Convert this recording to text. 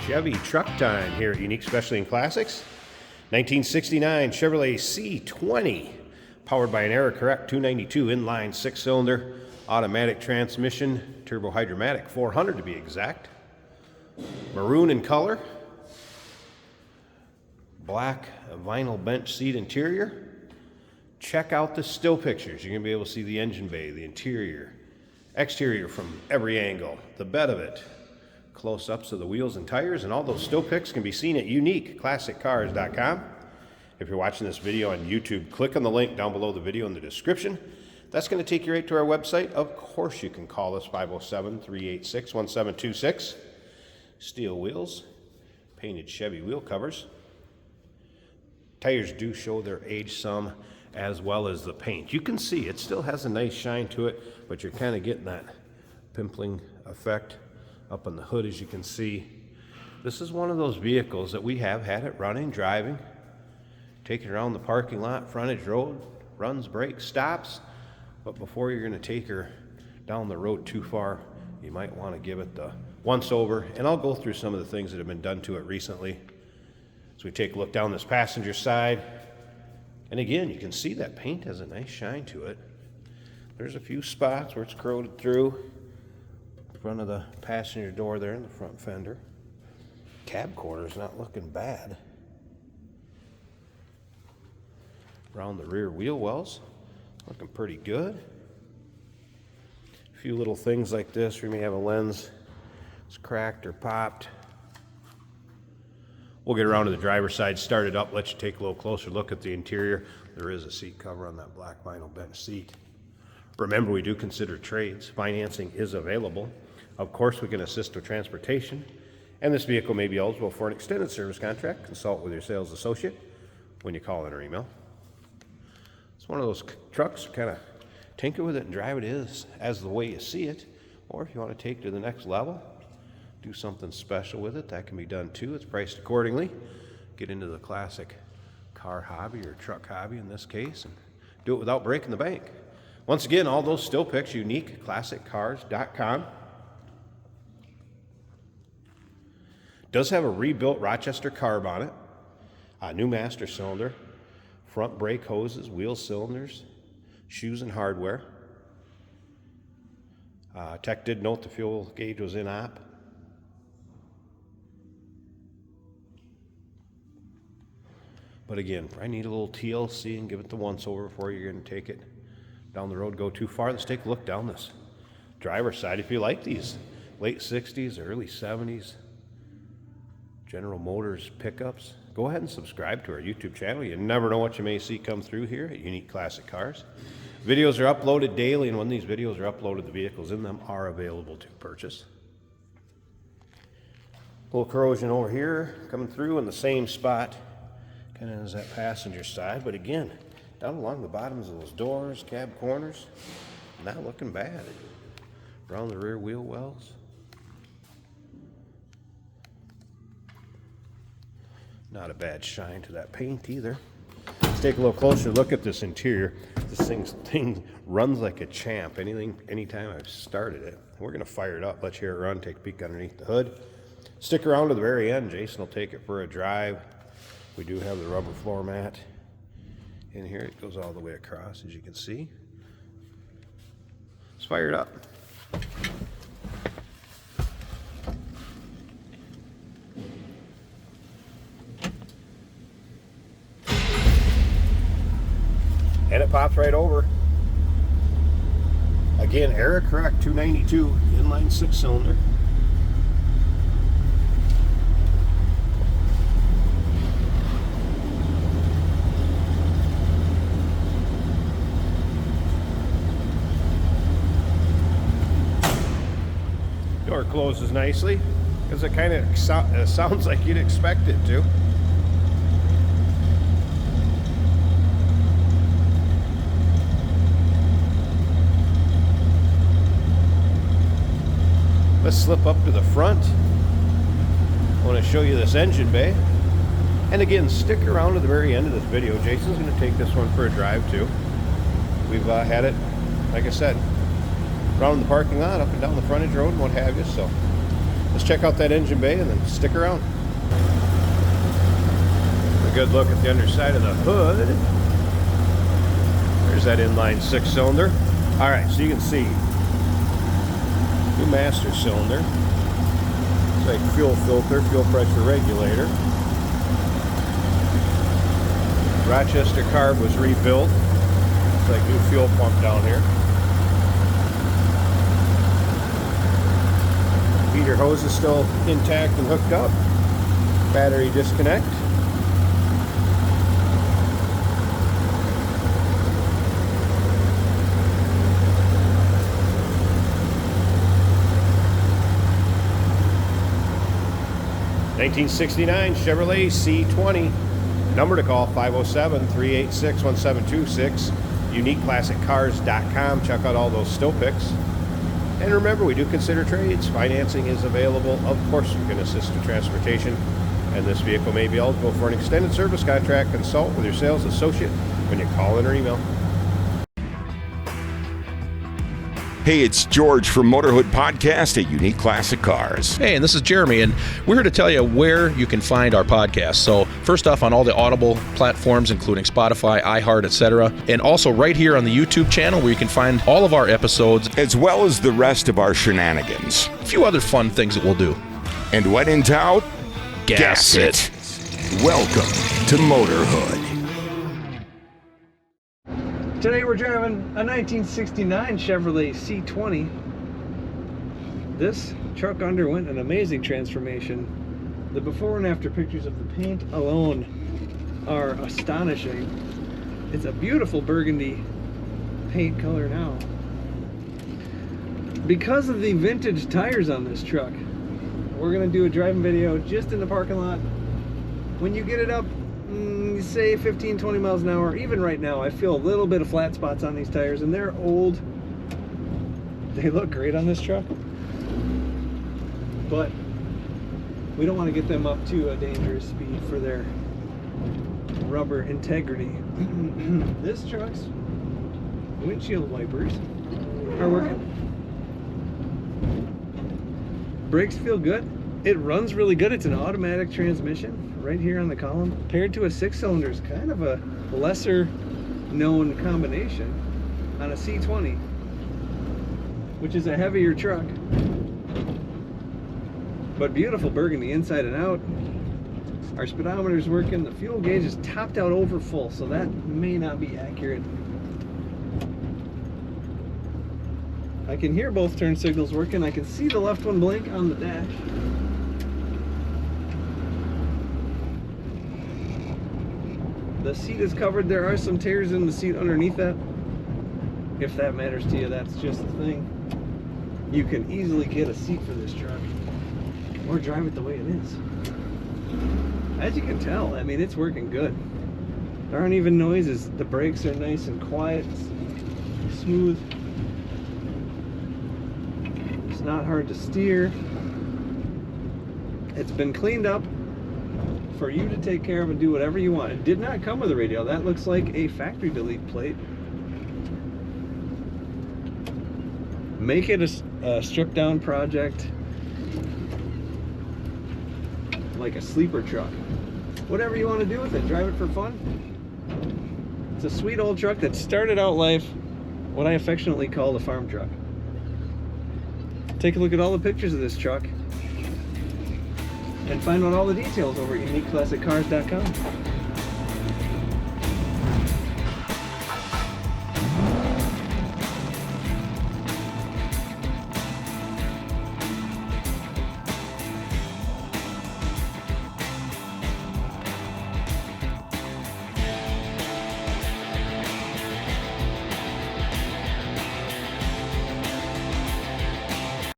Chevy truck time here at Unique Specialty and Classics. 1969 Chevrolet C20, powered by an error-correct 292 inline 6-cylinder automatic transmission, turbo hydromatic 400 to be exact. Maroon in color. Black vinyl bench seat interior. Check out the still pictures. You're going to be able to see the engine bay, the interior, exterior from every angle, the bed of it, close-ups of the wheels and tires, and all those still pics can be seen at uniqueclassiccars.com. If you're watching this video on YouTube, click on the link down below the video in the description. That's going to take you right to our website. Of course, you can call us 507-386-1726. Steel wheels, painted Chevy wheel covers. Tires do show their age some, as well as the paint. You can see it still has a nice shine to it, but you're kind of getting that pimpling effect up on the hood, as you can see. This is one of those vehicles that we have had it running, driving, taking around the parking lot, frontage road, runs, brakes, stops. But before you're going to take her down the road too far, you might want to give it the once over. And I'll go through some of the things that have been done to it recently. So we take a look down this passenger side. And again, you can see that paint has a nice shine to it. There's a few spots where it's corroded through. Front of the passenger door there in the front fender. Cab corner's not looking bad. Around the rear wheel wells, looking pretty good. A few little things like this, we may have a lens that's cracked or popped. We'll get around to the driver's side, start it up, let you take a little closer look at the interior. There is a seat cover on that black vinyl bench seat. Remember, we do consider trades. Financing is available. Of course, we can assist with transportation, and this vehicle may be eligible for an extended service contract. Consult with your sales associate when you call in or email. It's one of those trucks, kind of tinker with it and drive it as the way you see it, or if you want to take it to the next level, do something special with it, that can be done too. It's priced accordingly. Get into the classic car hobby or truck hobby in this case, and do it without breaking the bank. Once again, all those still pics, uniqueclassiccars.com. Does have a rebuilt Rochester carb on it, a new master cylinder, front brake hoses, wheel cylinders, shoes and hardware. Tech did note the fuel gauge was in op. But again, I need a little TLC and give it the once over before you're going to take it down the road, go too far. Let's take a look down this driver's side. If you like these late 60s, early 70s General Motors pickups, go ahead and subscribe to our YouTube channel. You never know what you may see come through here at Unique Classic Cars. Videos are uploaded daily, and when these videos are uploaded, the vehicles in them are available to purchase. A little corrosion over here coming through in the same spot, kind of as that passenger side, but again, down along the bottoms of those doors, cab corners, not looking bad. Around the rear wheel wells. Not a bad shine to that paint either. Let's take a little closer look at this interior. This thing runs like a champ. Anytime I've started it. We're going to fire it up, let you hear it run, take a peek underneath the hood. Stick around to the very end. Jason will take it for a drive. We do have the rubber floor mat in here. It goes all the way across, as you can see. Let's fire it up. And it pops right over. Again, error correct 292 inline 6-cylinder. Door closes nicely because it kind of sounds like you'd expect it to. Let's slip up to the front. I want to show you this engine bay. And again, stick around to the very end of this video. Jason's going to take this one for a drive too. We've had it, like I said, around the parking lot, up and down the frontage road and what have you. So Let's check out that engine bay and then stick around. A good look at the underside of the hood. There's that inline 6-cylinder. All right, so you can see new master cylinder. It's like fuel filter, fuel pressure regulator. Rochester carb was rebuilt. It's like new fuel pump down here. Heater hose is still intact and hooked up. Battery disconnect. '69 Chevrolet C20. Number to call 507-386-1726. UniqueClassicCars.com. Check out all those still pics. And remember, we do consider trades. Financing is available. Of course, we can assist in transportation. And this vehicle may be eligible for an extended service contract. Consult with your sales associate when you call in or email. Hey, it's George from Motorhood Podcast at Unique Classic Cars. Hey, and this is Jeremy, and we're here to tell you where you can find our podcast. So first off, on all the Audible platforms, including Spotify, iHeart, etc., and also right here on the YouTube channel where you can find all of our episodes, as well as the rest of our shenanigans. A few other fun things that we'll do. And when in doubt, gas it. Welcome to Motorhood. Today we're driving a 1969 Chevrolet C20. This truck underwent an amazing transformation. The before and after pictures of the paint alone are astonishing. It's a beautiful burgundy paint color now. Because of the vintage tires on this truck, we're going to do a driving video just in the parking lot. When you get it up, say 15-20 miles an hour, even right now I feel a little bit of flat spots on these tires, and they're old. They look great on this truck, but we don't want to get them up to a dangerous speed for their rubber integrity. This truck's windshield wipers are working. Brakes feel good. It runs really good. It's an automatic transmission right here on the column. Paired to a 6-cylinder is kind of a lesser known combination on a C20, which is a heavier truck. But beautiful burgundy inside and out. Our speedometer's working. The fuel gauge is topped out over full, so that may not be accurate. I can hear both turn signals working. I can see the left one blink on the dash. The seat is covered. There are some tears in the seat underneath that. If that matters to you, that's just the thing. You can easily get a seat for this truck or drive it the way it is. As you can tell, I mean, it's working good. There aren't even noises. The brakes are nice and quiet, smooth. It's not hard to steer. It's been cleaned up for you to take care of and do whatever you want. It did not come with a radio. That looks like a factory delete plate. Make it a stripped down project, like a sleeper truck. Whatever you want to do with it, drive it for fun. It's a sweet old truck that started out life what I affectionately call a farm truck. Take a look at all the pictures of this truck and find out all the details over at UniqueClassicCars.com.